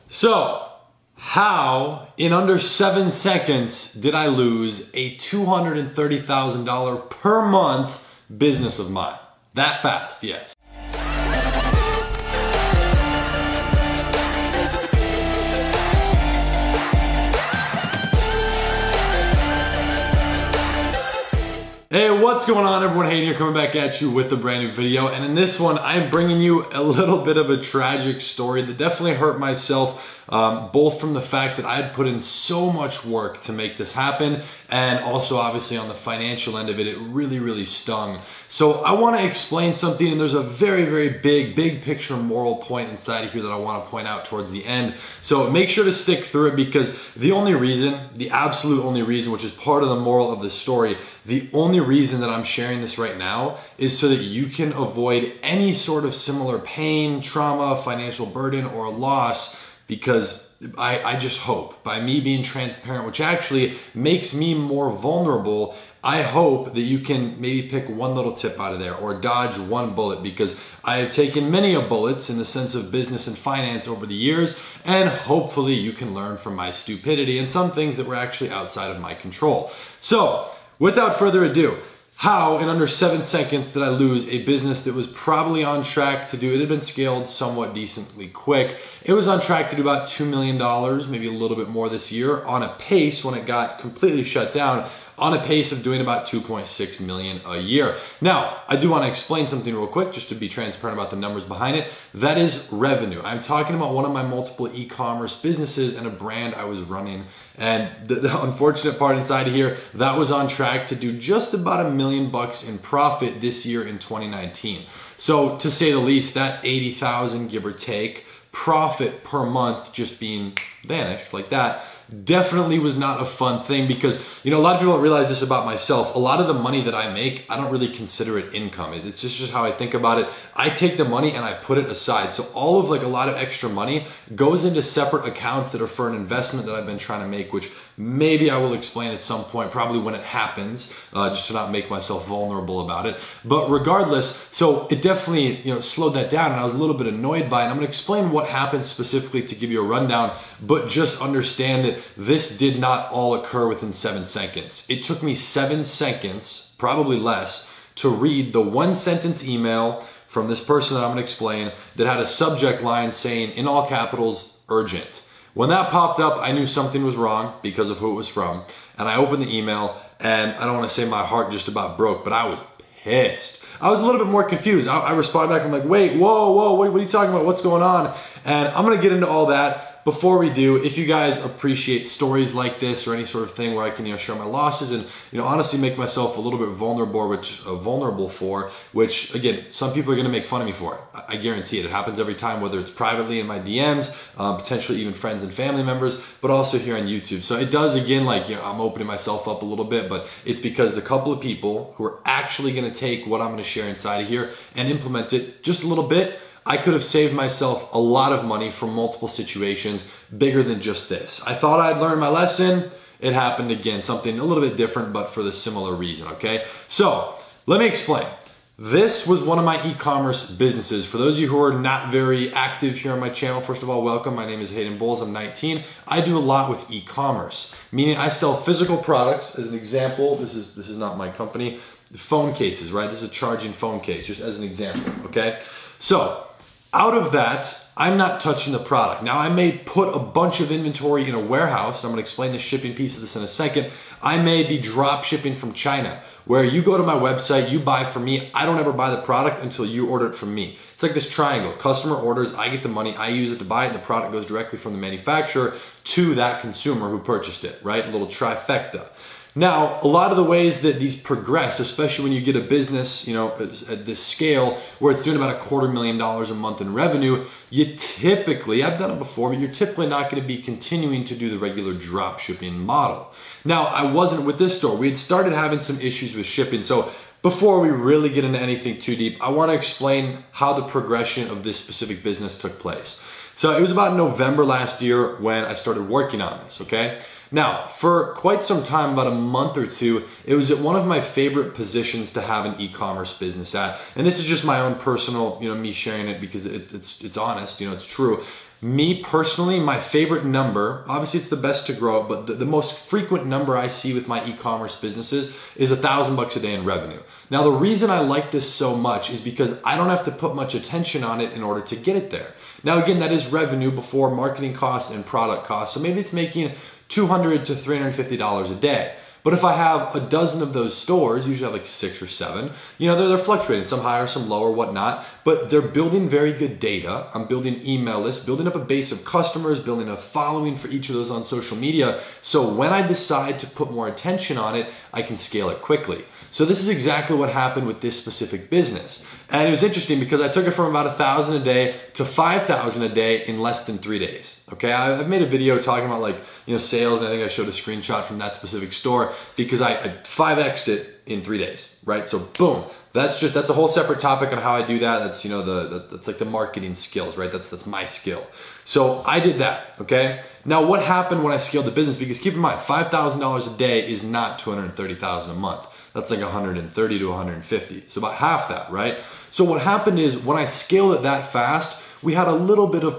So, how in under 7 seconds did I lose a $230,000 per month business of mine? That fast, yes. Hey, what's going on everyone? Hayden here, coming back at you with a brand new video. And in this one, I'm bringing you a little bit of a tragic story that definitely hurt myself, both from the fact that I'd put in so much work to make this happen, and also obviously on the financial end of it, it really stung. So I want to explain something, and there's a very big picture moral point inside of here that I want to point out towards the end. So make sure to stick through it, because the only reason, the absolute only reason, which is part of the moral of the story, the only reason that I'm sharing this right now is so that you can avoid any sort of similar pain, trauma, financial burden, or loss, because I just hope by me being transparent, which actually makes me more vulnerable, I hope that you can maybe pick one little tip out of there or dodge one bullet, because I have taken many a bullets in the sense of business and finance over the years, and hopefully you can learn from my stupidity and some things that were actually outside of my control. So without further ado, how in under 7 seconds did I lose a business that was probably on track to do, it had been scaled somewhat decently quick. It was on track to do about $2 million, maybe a little bit more this year, on a pace when it got completely shut down, on a pace of doing about 2.6 million a year. Now, I do want to explain something real quick, just to be transparent about the numbers behind it. That is revenue. I'm talking about one of my multiple e-commerce businesses and a brand I was running. And the unfortunate part inside of here, that was on track to do just about $1 million in profit this year in 2019. So to say the least, that 80,000, give or take, profit per month just being vanished like that definitely was not a fun thing, because you know, a lot of people don't realize this about myself. A lot of the money that I make, I don't really consider it income. It's just how I think about it. I take the money and I put it aside. So all of like a lot of extra money goes into separate accounts that are for an investment that I've been trying to make, which maybe I will explain at some point, probably when it happens, just to not make myself vulnerable about it. But regardless, so it definitely, you know, slowed that down, and I was a little bit annoyed by it. And I'm gonna explain what happened specifically to give you a rundown, but just understand that this did not all occur within 7 seconds. It took me 7 seconds, probably less, to read the 1-sentence email from this person that I'm gonna explain that had a subject line saying, in all capitals, urgent. When that popped up, I knew something was wrong because of who it was from. And I opened the email, and I don't want to say my heart just about broke, but I was pissed. I was a little bit more confused. I responded back, I'm like, wait, whoa, what are you talking about? What's going on? And I'm gonna get into all that. Before we do, if you guys appreciate stories like this or any sort of thing where I can, you know, share my losses and, you know, honestly make myself a little bit vulnerable for, which again, some people are going to make fun of me for it. I guarantee it. It happens every time, whether it's privately in my DMs, potentially even friends and family members, but also here on YouTube. So it does, again, like, you know, I'm opening myself up a little bit, but it's because the couple of people who are actually going to take what I'm going to share inside of here and implement it just a little bit, I could have saved myself a lot of money from multiple situations bigger than just this. I thought I'd learned my lesson. It happened again, something a little bit different, but for the similar reason, okay? So let me explain. This was one of my e-commerce businesses. For those of you who are not very active here on my channel, first of all, welcome. My name is Hayden Bowles. I'm 19. I do a lot with e-commerce, meaning I sell physical products. As an example, this is not my company. The phone cases, right? This is a charging phone case, just as an example, okay? So out of that, I'm not touching the product. Now, I may put a bunch of inventory in a warehouse. I'm gonna explain the shipping piece of this in a second. I may be drop shipping from China, where you go to my website, you buy from me, I don't ever buy the product until you order it from me. It's like this triangle. Customer orders, I get the money, I use it to buy it, and the product goes directly from the manufacturer to that consumer who purchased it, right? A little trifecta. Now, a lot of the ways that these progress, especially when you get a business, you know, at this scale where it's doing about $250,000 a month in revenue, you typically, I've done it before, but you're typically not going to be continuing to do the regular drop shipping model. Now, I wasn't with this store. We had started having some issues with shipping. So before we really get into anything too deep, I want to explain how the progression of this specific business took place. So it was about November last year when I started working on this, okay? Now, for quite some time, about a month or two, it was at one of my favorite positions to have an e-commerce business at. And this is just my own personal, me sharing it because it's honest, it's true. Me personally, my favorite number, obviously it's the best to grow, but the most frequent number I see with my e-commerce businesses is $1,000 a day in revenue. Now, the reason I like this so much is because I don't have to put much attention on it in order to get it there. Now, again, that is revenue before marketing costs and product costs. So maybe it's making $200 to $350 a day. But if I have a dozen of those stores, usually I have like 6 or 7, they're fluctuating, some higher, some lower, whatnot, but they're building very good data. I'm building email lists, building up a base of customers, building a following for each of those on social media. So when I decide to put more attention on it, I can scale it quickly. So this is exactly what happened with this specific business. And it was interesting because I took it from about 1,000 a day to 5,000 a day in less than 3 days. Okay, I've made a video talking about sales, and I think I showed a screenshot from that specific store because I 5x'd it in 3 days, right? So boom, that's a whole separate topic on how I do that. That's that's like the marketing skills, right? That's my skill. So I did that. Okay. Now what happened when I scaled the business? Because keep in mind, $5,000 a day is not $230,000 a month. That's like 130 to 150. So about half that, right? So what happened is when I scaled it that fast, we had a little bit of a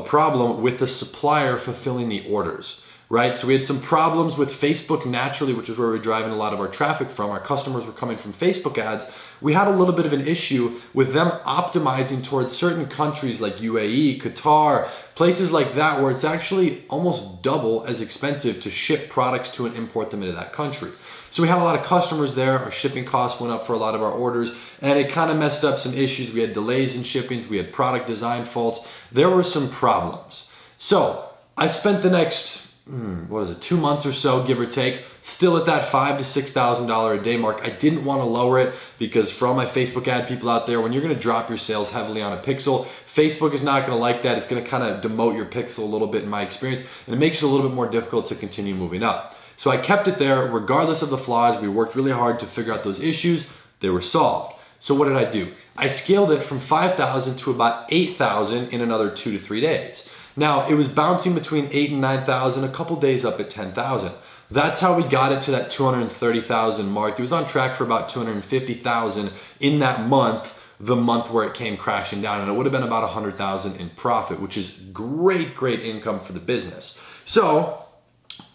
problem with the supplier fulfilling the orders, right? So we had some problems with Facebook naturally, which is where we're driving a lot of our traffic from. Our customers were coming from Facebook ads. We had a little bit of an issue with them optimizing towards certain countries like UAE, Qatar, places like that, where it's actually almost double as expensive to ship products to and import them into that country. So we had a lot of customers there. Our shipping costs went up for a lot of our orders, and it kind of messed up some issues. We had delays in shippings. We had product design faults. There were some problems. So I spent the next, 2 months or so, give or take, still at that $5,000 to $6,000 a day mark. I didn't want to lower it because for all my Facebook ad people out there, when you're going to drop your sales heavily on a pixel, Facebook is not going to like that. It's going to kind of demote your pixel a little bit in my experience, and it makes it a little bit more difficult to continue moving up. So I kept it there regardless of the flaws. We worked really hard to figure out those issues. They were solved. So what did I do? I scaled it from 5,000 to about 8,000 in another 2 to 3 days. Now, it was bouncing between 8 and 9,000, a couple days up at 10,000. That's how we got it to that 230,000 mark. It was on track for about 250,000 in that month, the month where it came crashing down, and it would have been about 100,000 in profit, which is great income for the business. So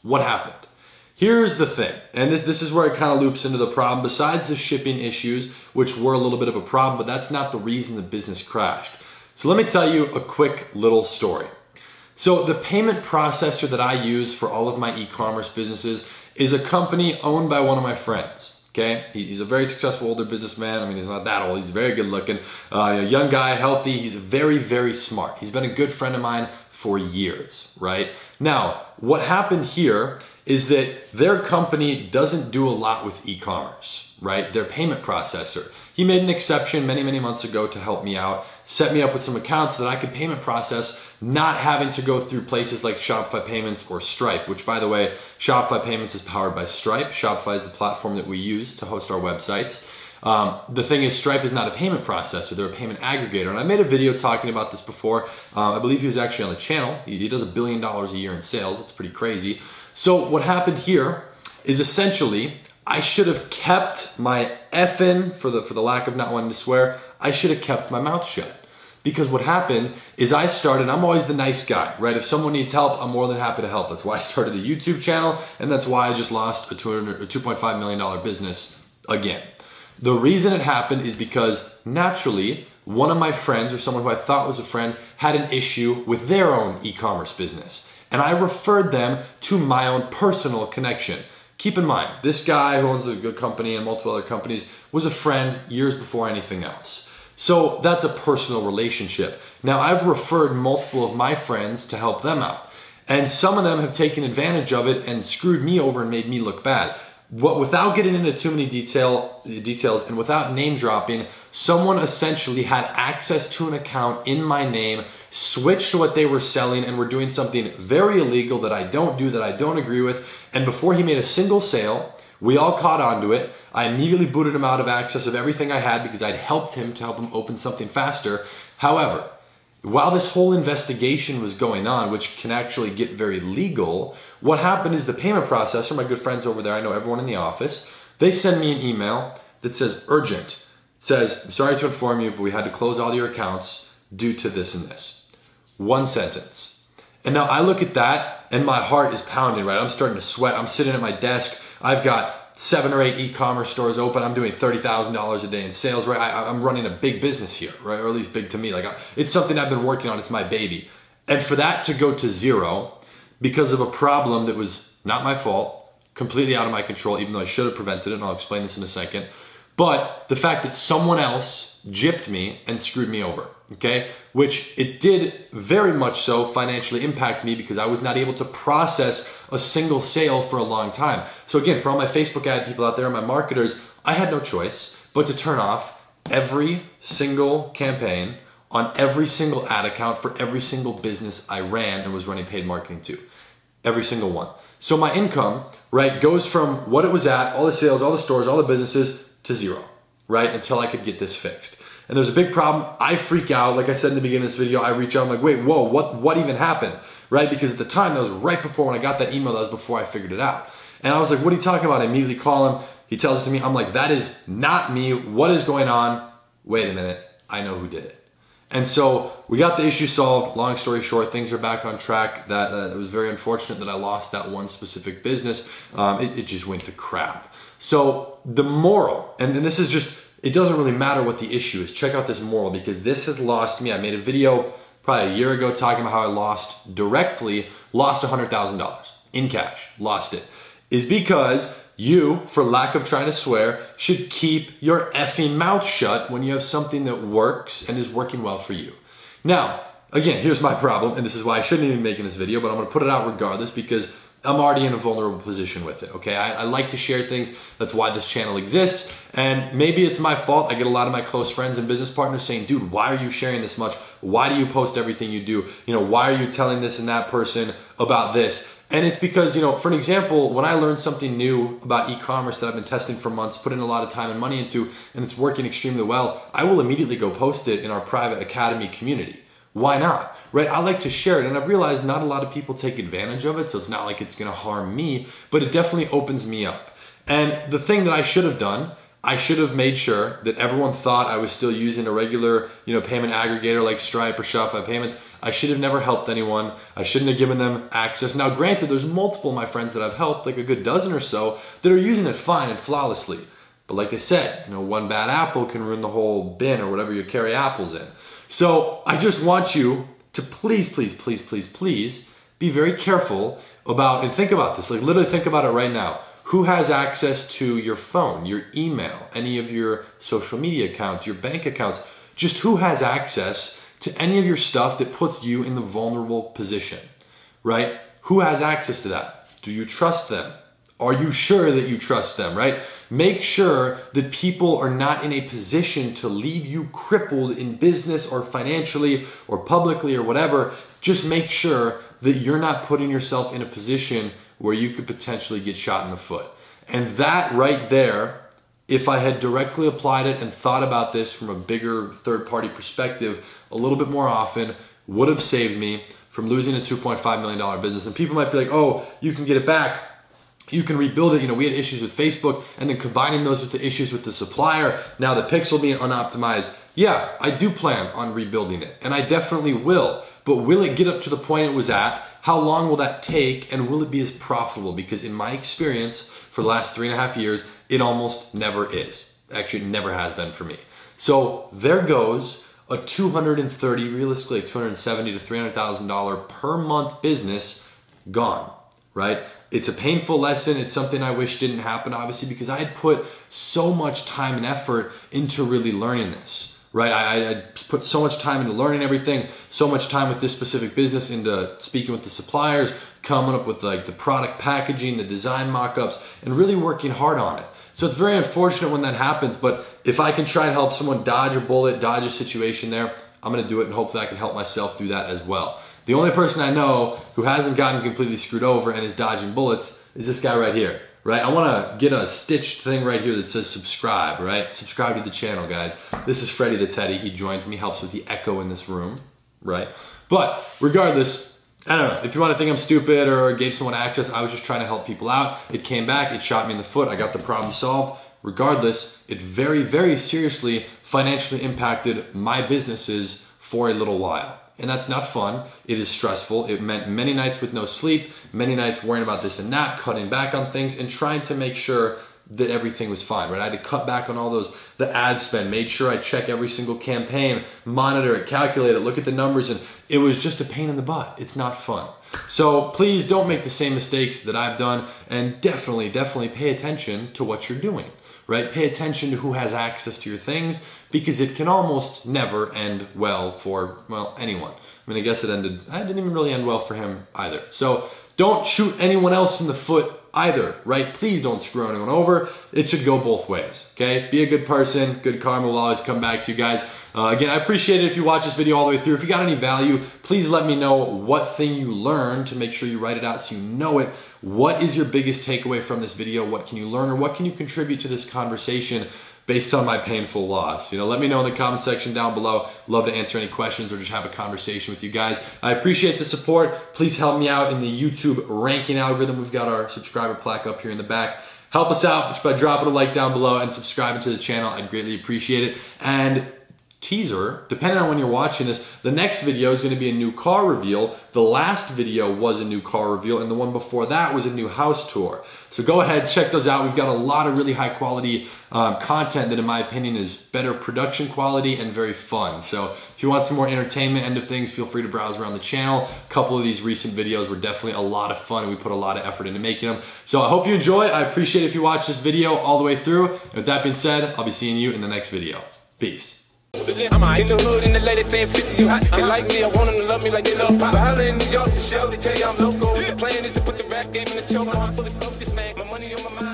what happened? Here's the thing, and this is where it kind of loops into the problem. Besides the shipping issues, which were a little bit of a problem, but that's not the reason the business crashed. So let me tell you a quick little story. So the payment processor that I use for all of my e-commerce businesses is a company owned by one of my friends. Okay, he's a very successful older businessman. I mean, he's not that old. He's very good looking, a young guy, healthy. He's very smart. He's been a good friend of mine for years, right? Now, what happened here is that their company doesn't do a lot with e-commerce, right? Their payment processor. He made an exception many months ago to help me out, set me up with some accounts that I could payment process, not having to go through places like Shopify Payments or Stripe, which, by the way, Shopify Payments is powered by Stripe. Shopify is the platform that we use to host our websites. The thing is, Stripe is not a payment processor, they're a payment aggregator. And I made a video talking about this before. I believe he was actually on the channel. He does $1 billion a year in sales. It's pretty crazy. So what happened here is essentially, I should have kept my effing, for the lack of not wanting to swear, I should have kept my mouth shut. Because what happened is I'm always the nice guy, right? If someone needs help, I'm more than happy to help. That's why I started the YouTube channel, and that's why I just lost a $2.5 million business again. The reason it happened is because naturally, one of my friends, or someone who I thought was a friend, had an issue with their own e-commerce business. And I referred them to my own personal connection. Keep in mind, this guy who owns a good company and multiple other companies was a friend years before anything else. So that's a personal relationship. Now, I've referred multiple of my friends to help them out. And some of them have taken advantage of it and screwed me over and made me look bad. Without getting into too many details and without name dropping, someone essentially had access to an account in my name, switched to what they were selling, and were doing something very illegal that I don't do, that I don't agree with. And before he made a single sale, we all caught onto it. I immediately booted him out of access of everything I had because I'd helped him to help him open something faster. However, while this whole investigation was going on, which can actually get very legal, what happened is the payment processor, my good friends over there, I know everyone in the office, they send me an email that says urgent. It says, "I'm sorry to inform you, but we had to close all your accounts due to this and this." One sentence. And now I look at that and my heart is pounding, right? I'm starting to sweat. I'm sitting at my desk. I've got 7 or 8 e-commerce stores open. I'm doing $30,000 a day in sales, right? I'm running a big business here, right? Or at least big to me. Like it's something I've been working on. It's my baby. And for that to go to zero because of a problem that was not my fault, completely out of my control, even though I should have prevented it, and I'll explain this in a second. But the fact that someone else gypped me and screwed me over, okay? Which it did very much so financially impact me because I was not able to process a single sale for a long time. So again, for all my Facebook ad people out there, my marketers, I had no choice but to turn off every single campaign on every single ad account for every single business I ran and was running paid marketing to. Every single one. So my income, right, goes from what it was at, all the sales, all the stores, all the businesses, to zero, right, until I could get this fixed. And there's a big problem. I freak out. Like I said in the beginning of this video, I reach out, I'm like, wait, whoa, what even happened, right? Because at the time, that was right before when I got that email, that was before I figured it out. And I was like, what are you talking about? I immediately call him. He tells it to me. I'm like, that is not me. What is going on? Wait a minute. I know who did it. And so we got the issue solved. Long story short, things are back on track. It was very unfortunate that I lost that one specific business. It just went to crap. So the moral, and this is just, it doesn't really matter what the issue is. Check out this moral because this has lost me. I made a video probably a year ago talking about how I lost $100,000 in cash, lost it. Is because you, for lack of trying to swear, should keep your effing mouth shut when you have something that works and is working well for you. Now, again, here's my problem, and this is why I shouldn't even be making this video, but I'm gonna put it out regardless because I'm already in a vulnerable position with it, okay? I like to share things. That's why this channel exists. And maybe it's my fault. I get a lot of my close friends and business partners saying, dude, why are you sharing this much? Why do you post everything you do? You know, why are you telling this and that person about this? And it's because, you know, for an example, when I learned something new about e-commerce that I've been testing for months, putting a lot of time and money into, and it's working extremely well, I will immediately go post it in our private academy community. Why not? Right? I like to share it, and I've realized not a lot of people take advantage of it, so it's not like it's gonna harm me, but it definitely opens me up. And the thing that I should have done, I should have made sure that everyone thought I was still using a regular, you know, payment aggregator like Stripe or Shopify Payments. I should have never helped anyone. I shouldn't have given them access. Now, granted, there's multiple of my friends that I've helped, like a good dozen or so, that are using it fine and flawlessly. But like they said, you know, one bad apple can ruin the whole bin or whatever you carry apples in. So I just want you to please, please, please, please, please be very careful about, and think about this, like literally think about it right now. Who has access to your phone, your email, any of your social media accounts, your bank accounts? Just who has access to any of your stuff that puts you in the vulnerable position, right? Who has access to that? Do you trust them? Are you sure that you trust them, right? Make sure that people are not in a position to leave you crippled in business or financially or publicly or whatever. Just make sure that you're not putting yourself in a position where you could potentially get shot in the foot. And that right there, if I had directly applied it and thought about this from a bigger third-party perspective a little bit more often, would have saved me from losing a $2.5 million business. And people might be like, oh, you can get it back. You can rebuild it. You know, we had issues with Facebook, and then combining those with the issues with the supplier, now the pixel being unoptimized. Yeah, I do plan on rebuilding it, and I definitely will. But will it get up to the point it was at? How long will that take, and will it be as profitable? Because in my experience, for the last 3.5 years, it almost never is. Actually, it never has been for me. So there goes a $230,000, realistically $270,000 to $300,000 per month business gone, right? It's a painful lesson. It's something I wish didn't happen, obviously, because I had put so much time and effort into really learning this, right? I put so much time into learning everything, so much time with this specific business into speaking with the suppliers, coming up with like the product packaging, the design mock-ups, and really working hard on it. So it's very unfortunate when that happens, but if I can try and help someone dodge a bullet, dodge a situation there, I'm gonna do it, and hopefully I can help myself do that as well. The only person I know who hasn't gotten completely screwed over and is dodging bullets is this guy right here, right? I wanna get a stitched thing right here that says subscribe, right? Subscribe to the channel, guys. This is Freddie the Teddy. He joins me, helps with the echo in this room. right? But regardless, I don't know, if you want to think I'm stupid or gave someone access, I was just trying to help people out. It came back, it shot me in the foot, I got the problem solved. Regardless, it very, very seriously financially impacted my businesses for a little while. And that's not fun. It is stressful. It meant many nights with no sleep, many nights worrying about this and that, cutting back on things and trying to make sure that everything was fine, right? I had to cut back on all the ad spend, made sure I check every single campaign, monitor it, calculate it, look at the numbers, and it was just a pain in the butt. It's not fun. So please don't make the same mistakes that I've done, and definitely pay attention to what you're doing, right? Pay attention to who has access to your things, because it can almost never end well for, well, anyone. I mean, I guess it didn't even really end well for him either. So don't shoot anyone else in the foot either, right? Please don't screw anyone over. It should go both ways, okay? Be a good person. Good karma will always come back to you guys. Again, I appreciate it if you watch this video all the way through. If you got any value, please let me know what thing you learned to make sure you write it out so you know it. What is your biggest takeaway from this video? What can you learn, or what can you contribute to this conversation based on my painful loss? You know, let me know in the comment section down below. Love to answer any questions or just have a conversation with you guys. I appreciate the support. Please help me out in the YouTube ranking algorithm. We've got our subscriber plaque up here in the back. Help us out just by dropping a like down below and subscribing to the channel. I'd greatly appreciate it. And teaser, depending on when you're watching this, the next video is going to be a new car reveal. The last video was a new car reveal, and the one before that was a new house tour. So go ahead, check those out. We've got a lot of really high quality content that in my opinion is better production quality and very fun. So if you want some more entertainment end of things, feel free to browse around the channel. A couple of these recent videos were definitely a lot of fun, and we put a lot of effort into making them. So I hope you enjoy. I appreciate it if you watch this video all the way through. And with that being said, I'll be seeing you in the next video. Peace. I'm in the hood and the lady saying 50 you hot. They like me, I want them to love me like they love pop. But holla in New York for show, they tell you I'm local. The plan is to put the rap game in the choke. I'm fully focused, man. My money on my mind.